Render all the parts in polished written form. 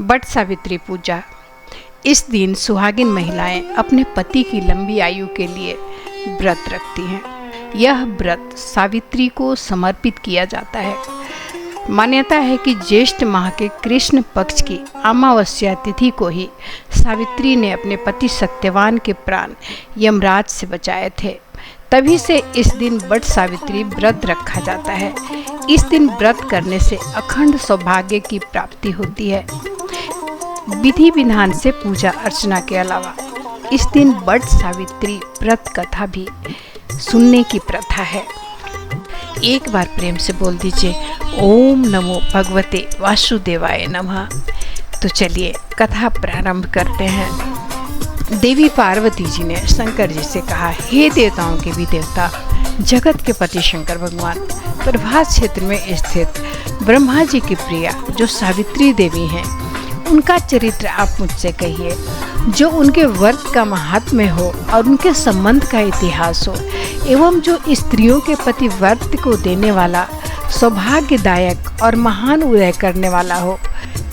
वट सावित्री पूजा। इस दिन सुहागिन महिलाएं अपने पति की लंबी आयु के लिए व्रत रखती हैं। यह व्रत सावित्री को समर्पित किया जाता है। मान्यता है कि ज्येष्ठ माह के कृष्ण पक्ष की अमावस्या तिथि को ही सावित्री ने अपने पति सत्यवान के प्राण यमराज से बचाए थे। तभी से इस दिन वट सावित्री व्रत रखा जाता है। इस दिन व्रत करने से अखंड सौभाग्य की प्राप्ति होती है। विधि विधान से पूजा अर्चना के अलावा इस दिन वट सावित्री व्रत कथा भी सुनने की प्रथा है। एक बार प्रेम से बोल दीजिए, ओम नमो भगवते वासुदेवाय नमः। तो चलिए कथा प्रारंभ करते हैं। देवी पार्वती जी ने शंकर जी से कहा, हे देवताओं के भी देवता, जगत के पति शंकर भगवान, प्रभास क्षेत्र में स्थित ब्रह्मा जी की प्रिया जो सावित्री देवी हैं, उनका चरित्र आप मुझसे कहिए। जो उनके व्रत का महात्म्य हो और उनके संबंध का इतिहास हो, एवं जो स्त्रियों के पति व्रत को देने वाला, सौभाग्यदायक और महान उदय करने वाला हो।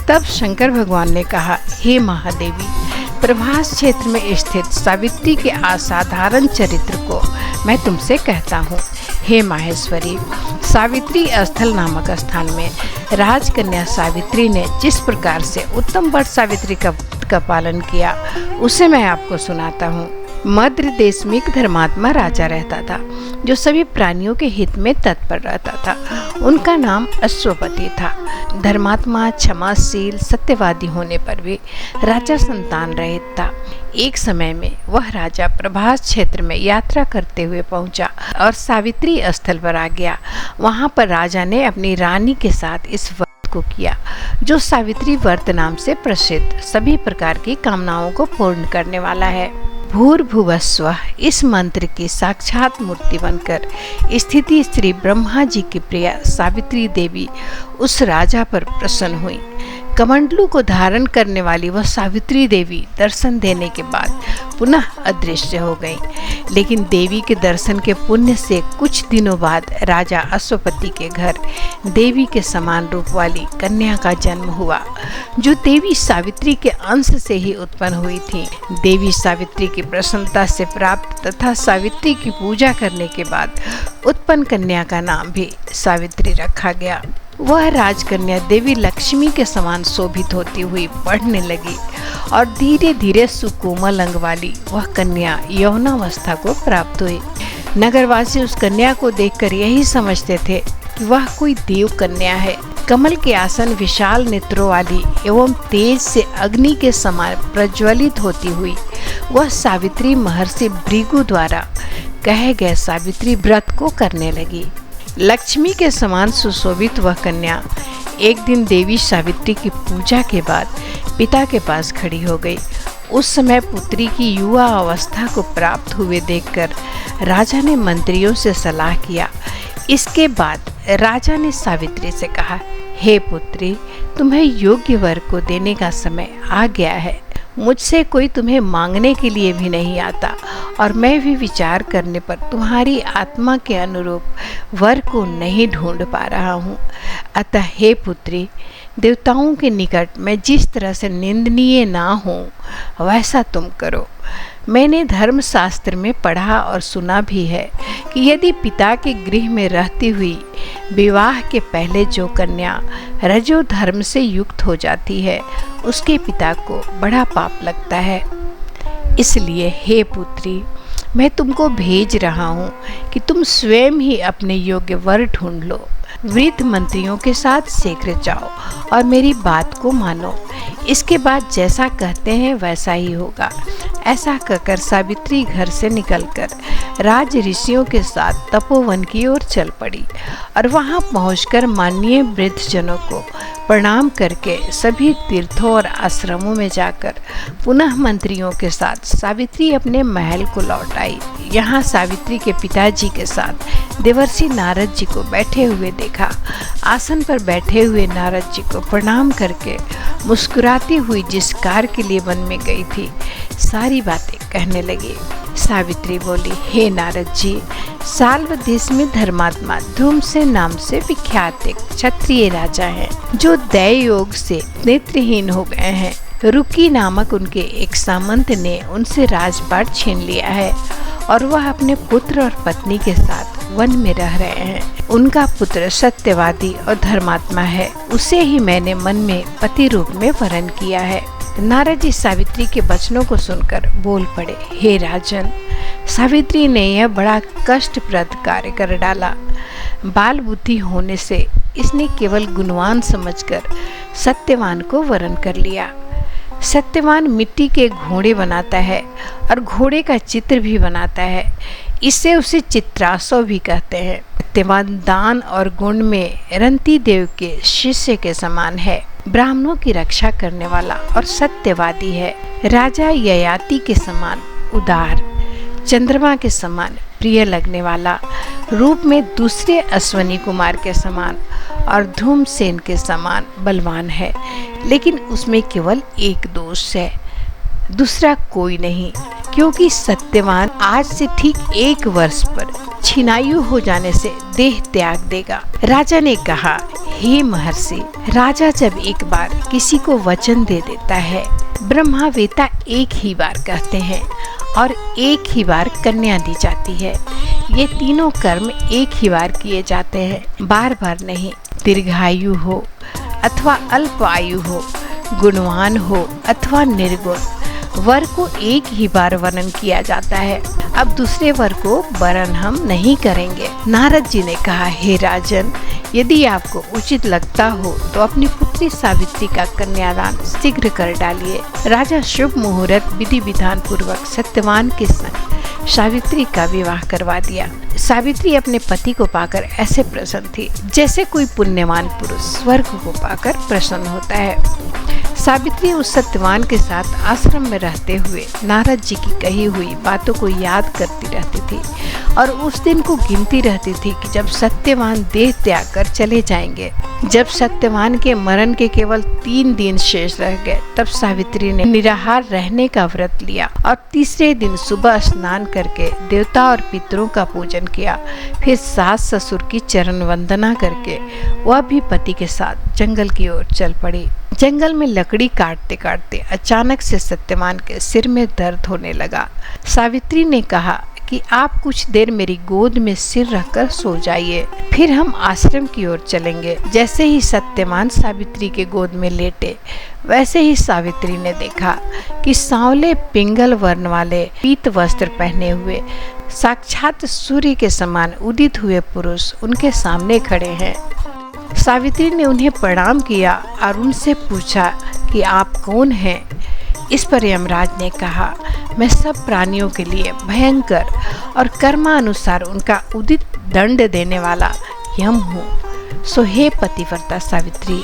तब शंकर भगवान ने कहा, हे महादेवी, प्रभास क्षेत्र में स्थित सावित्री के असाधारण चरित्र को मैं तुमसे कहता हूँ। हे माहेश्वरी, सावित्री स्थल नामक स्थान में राजकन्या सावित्री ने जिस प्रकार से उत्तम वट सावित्री का पालन किया, उसे मैं आपको सुनाता हूँ। मद्र देश में एक धर्मात्मा राजा रहता था, जो सभी प्राणियों के हित में तत्पर रहता था। उनका नाम अश्वपति था। धर्मात्मा, क्षमाशील, सत्यवादी होने पर भी राजा संतान रहित था। एक समय में वह राजा प्रभास क्षेत्र में यात्रा करते हुए पहुंचा और सावित्री स्थल पर आ गया। वहां पर राजा ने अपनी रानी के साथ इस व्रत को किया, जो सावित्री व्रत नाम से प्रसिद्ध सभी प्रकार की कामनाओं को पूर्ण करने वाला है। भूर्भुवस्वः इस मंत्र की साक्षात मूर्ति बनकर स्थिति श्री ब्रह्मा जी की प्रिया सावित्री देवी उस राजा पर प्रसन्न हुई। कमंडलू को धारण करने वाली वह सावित्री देवी दर्शन देने के बाद पुनः अदृश्य हो गई। लेकिन देवी के दर्शन के पुण्य से कुछ दिनों बाद राजा अश्वपति के घर देवी के समान रूप वाली कन्या का जन्म हुआ, जो देवी सावित्री के अंश से ही उत्पन्न हुई थी। देवी सावित्री की प्रसन्नता से प्राप्त तथा सावित्री की पूजा करने के बाद उत्पन्न कन्या का नाम भी सावित्री रखा गया। वह राजकन्या देवी लक्ष्मी के समान शोभित होती हुई बढ़ने लगी और धीरे धीरे सुकोमल अंग वाली वह कन्या यौनावस्था को प्राप्त हुई। नगरवासी उस कन्या को देखकर यही समझते थे कि वह कोई देव कन्या है। कमल के आसन, विशाल नेत्रों वाली एवं तेज से अग्नि के समान प्रज्वलित होती हुई वह सावित्री महर्षि भृगु द्वारा कहे गए सावित्री व्रत को करने लगी। लक्ष्मी के समान सुशोभित वह कन्या एक दिन देवी सावित्री की पूजा के बाद पिता के पास खड़ी हो गई। उस समय पुत्री की युवा अवस्था को प्राप्त हुए देखकर राजा ने मंत्रियों से सलाह किया। इसके बाद राजा ने सावित्री से कहा, हे पुत्री, तुम्हें योग्य वर को देने का समय आ गया है। मुझसे कोई तुम्हें मांगने के लिए भी नहीं आता और मैं भी विचार करने पर तुम्हारी आत्मा के अनुरूप वर को नहीं ढूंढ पा रहा हूँ। अतः हे पुत्री, देवताओं के निकट मैं जिस तरह से निंदनीय ना हूँ, वैसा तुम करो। मैंने धर्मशास्त्र में पढ़ा और सुना भी है कि यदि पिता के गृह में रहती हुई विवाह के पहले जो कन्या रजो धर्म से युक्त हो जाती है, उसके पिता को बड़ा पाप लगता है। इसलिए हे पुत्री, मैं तुमको भेज रहा हूँ कि तुम स्वयं ही अपने योग्य वर ढूंढ लो। वृद्ध मंत्रियों के साथ शीघ्र जाओ और मेरी बात को मानो। इसके बाद जैसा कहते हैं वैसा ही होगा। ऐसा कहकर सावित्री घर से निकलकर राज ऋषियों के साथ तपोवन की ओर चल पड़ी और वहां पहुंचकर माननीय वृद्धजनों को प्रणाम करके सभी तीर्थों और आश्रमों में जाकर पुनः मंत्रियों के साथ सावित्री अपने महल को लौट आई। यहाँ सावित्री के पिताजी के साथ देवर्षि नारद जी को बैठे हुए देखा। आसन पर बैठे हुए नारद जी को प्रणाम करके मुस्कुराती हुई जिस कार्य के लिए वन में गई थी, सारी बातें कहने लगी। सावित्री बोली, हे नारद जी, साल्व देश में धर्मात्मा धूमसेन नाम से विख्यात एक क्षत्रिय राजा हैं, जो दैव योग से नेत्रहीन हो गए हैं। रुकी नामक उनके एक सामंत ने उनसे राजपाट छीन लिया है और वह अपने पुत्र और पत्नी के साथ वन में रह रहे हैं। उनका पुत्र सत्यवादी और धर्मात्मा है, उसे ही मैंने मन में पति रूप में वरण किया है। नारद जी सावित्री के वचनों को सुनकर बोल पड़े, हे राजन, सावित्री ने यह बड़ा कष्टप्रद कार्य कर डाला। बाल बुद्धि होने से इसने केवल गुणवान समझकर सत्यवान को वरण कर लिया। सत्यवान मिट्टी के घोड़े बनाता है और घोड़े का चित्र भी बनाता है, इससे उसे चित्रासव भी कहते हैं। सत्यवान दान और गुण में रंती देव के शिष्य के समान है, ब्राह्मणों की रक्षा करने वाला और सत्यवादी है। राजा ययाति के समान उदार, चंद्रमा के समान प्रिय लगने वाला, रूप में दूसरे अश्वनी कुमार के समान और धूमसेन के समान बलवान है, लेकिन उसमें केवल एक दोष है, दूसरा कोई नहीं, क्योंकि सत्यवान आज से ठीक 1 वर्ष पर छिनायु हो जाने से देह त्याग देगा। राजा ने कहा, हे महर्षि, राजा जब एक बार किसी को वचन दे देता है, ब्रह्मावेता एक ही बार कहते हैं और एक ही बार कन्या दी जाती है। ये तीनों कर्म एक ही बार किए जाते हैं, बार बार नहीं। दीर्घायु हो अथवा अल्प आयु हो, गुणवान हो अथवा निर्गुण, वर को एक ही बार वर्णन किया जाता है। अब दूसरे वर को वर्णन हम नहीं करेंगे। नारद जी ने कहा, हे राजन, यदि आपको उचित लगता हो तो अपनी पुत्री सावित्री का कन्यादान शीघ्र कर डालिए। राजा शुभ मुहूर्त विधि विधान पूर्वक सत्यवान के संग सावित्री का विवाह करवा दिया। सावित्री अपने पति को पाकर ऐसे प्रसन्न थी जैसे कोई पुण्यवान पुरुष स्वर्ग को पाकर प्रसन्न होता है। सावित्री उस सत्यवान के साथ आश्रम में रहते हुए नारद जी की कही हुई बातों को याद करती रहती थी और उस दिन को गिनती रहती थी कि जब सत्यवान देह त्याग कर चले जाएंगे। जब सत्यवान के मरण के केवल 3 दिन शेष रह गए, तब सावित्री ने निराहार रहने का व्रत लिया और तीसरे दिन सुबह स्नान करके देवता और पितरों का पूजन किया। फिर सास ससुर की चरण वंदना करके वह भी पति के साथ जंगल की ओर चल पड़ी। जंगल में लकड़ी काटते काटते अचानक से सत्यवान के सिर में दर्द होने लगा। सावित्री ने कहा कि आप कुछ देर मेरी गोद में सिर रखकर सो जाइए, फिर हम आश्रम की ओर चलेंगे। जैसे ही सत्यवान सावित्री के गोद में लेटे, वैसे ही सावित्री ने देखा कि सांवले पिंगल वर्ण वाले पीत वस्त्र पहने हुए साक्षात सूर्य के समान उदित हुए पुरुष उनके सामने खड़े हैं। सावित्री ने उन्हें प्रणाम किया और उनसे पूछा कि आप कौन हैं। इस पर यमराज ने कहा, मैं सब प्राणियों के लिए भयंकर और कर्मानुसार उनका उदित दंड देने वाला यम हूँ। सो हे पतिव्रता सावित्री,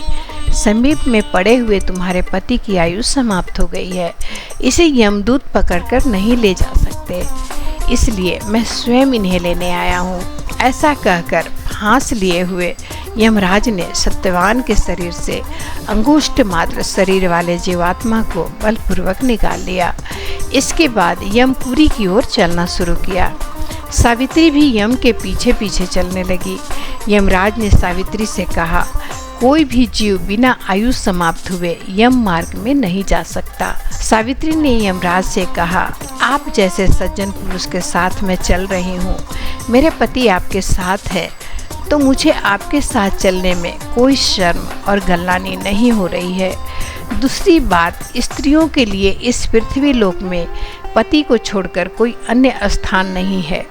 समीप में पड़े हुए तुम्हारे पति की आयु समाप्त हो गई है, इसे यमदूत पकड़कर नहीं ले जा सकते, इसलिए मैं स्वयं इन्हें लेने आया हूँ। ऐसा कहकर फांस लिए हुए यमराज ने सत्यवान के शरीर से अंगुष्ठ मात्र शरीर वाले जीवात्मा को बलपूर्वक निकाल लिया। इसके बाद यमपुरी की ओर चलना शुरू किया। सावित्री भी यम के पीछे पीछे चलने लगी। यमराज ने सावित्री से कहा, कोई भी जीव बिना आयु समाप्त हुए यम मार्ग में नहीं जा सकता। सावित्री ने यमराज से कहा, आप जैसे सज्जन पुरुष के साथ मैं चल रही हूँ, मेरे पति आपके साथ है, तो मुझे आपके साथ चलने में कोई शर्म और गलनानी नहीं हो रही है। दूसरी बात, स्त्रियों के लिए इस पृथ्वी लोक में पति को छोड़कर कोई अन्य स्थान नहीं है,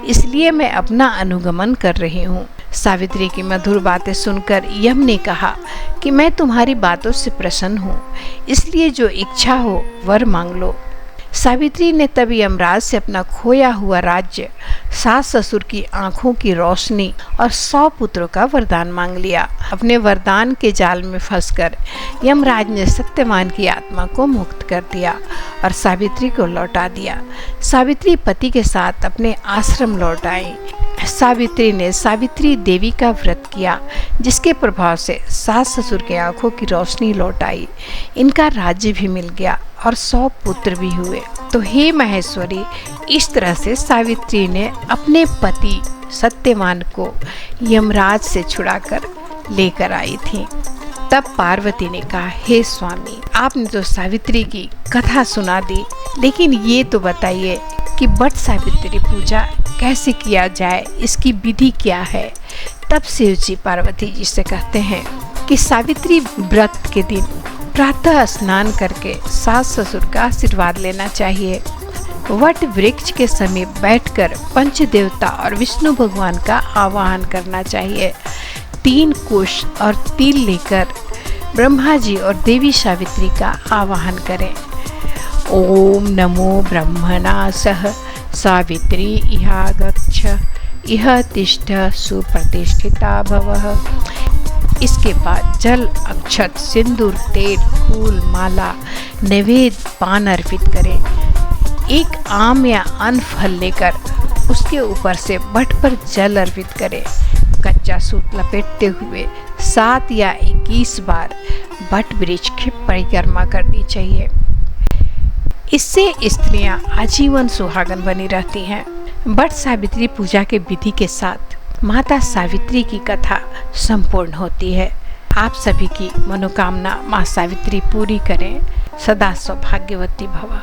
इसलिए मैं अपना अनुगमन कर रही हूँ। सावित्री की मधुर बातें सुनकर यम ने कहा कि मैं तुम्हारी बातों से प्रसन्न हूँ, इसलिए जो इच्छा हो वर मांग लो। सावित्री ने तब यमराज से अपना खोया हुआ राज्य, सास ससुर की आंखों की रोशनी और 100 पुत्रों का वरदान मांग लिया। अपने वरदान के जाल में फंसकर यमराज ने सत्यवान की आत्मा को मुक्त कर दिया और सावित्री को लौटा दिया। सावित्री पति के साथ अपने आश्रम लौट आई। सावित्री ने सावित्री देवी का व्रत किया, जिसके प्रभाव से सास ससुर के आंखों की रोशनी लौट आई। इनका राज्य भी मिल गया और 100 पुत्र भी हुए। तो हे महेश्वरी, इस तरह से सावित्री ने अपने पति सत्यवान को यमराज से छुड़ाकर लेकर आई थी। तब पार्वती ने कहा, हे स्वामी, आपने तो सावित्री की कथा सुना दी, लेकिन ये तो बताइए कि वट सावित्री पूजा कैसे किया जाए, इसकी विधि क्या है। तब शिव जी पार्वती जी से कहते हैं कि सावित्री व्रत के दिन प्रातः स्नान करके सास ससुर का आशीर्वाद लेना चाहिए। वट वृक्ष के समीप बैठकर पंचदेवता और विष्णु भगवान का आवाहन करना चाहिए। 3 कुश और तिल लेकर ब्रह्मा जी और देवी सावित्री का आवाहन करें। ओम नमो ब्रह्मणा सह सावित्री इहा गच्छ इह तिष्ठ सुप्रतिष्ठिता भवः। इसके बाद जल, अक्षत, सिंदूर, तेल, फूल, माला, नैवेद्य, पान अर्पित करें। एक आम या अन्न फल लेकर उसके ऊपर से वट पर जल अर्पित करें। कच्चा सूत लपेटते हुए 7 या 21 बार वट वृक्ष की परिक्रमा करनी चाहिए। इससे स्त्रियां आजीवन सुहागन बनी रहती हैं। वट सावित्री पूजा के विधि के साथ माता सावित्री की कथा संपूर्ण होती है। आप सभी की मनोकामना माँ सावित्री पूरी करें। सदा सौभाग्यवती भव।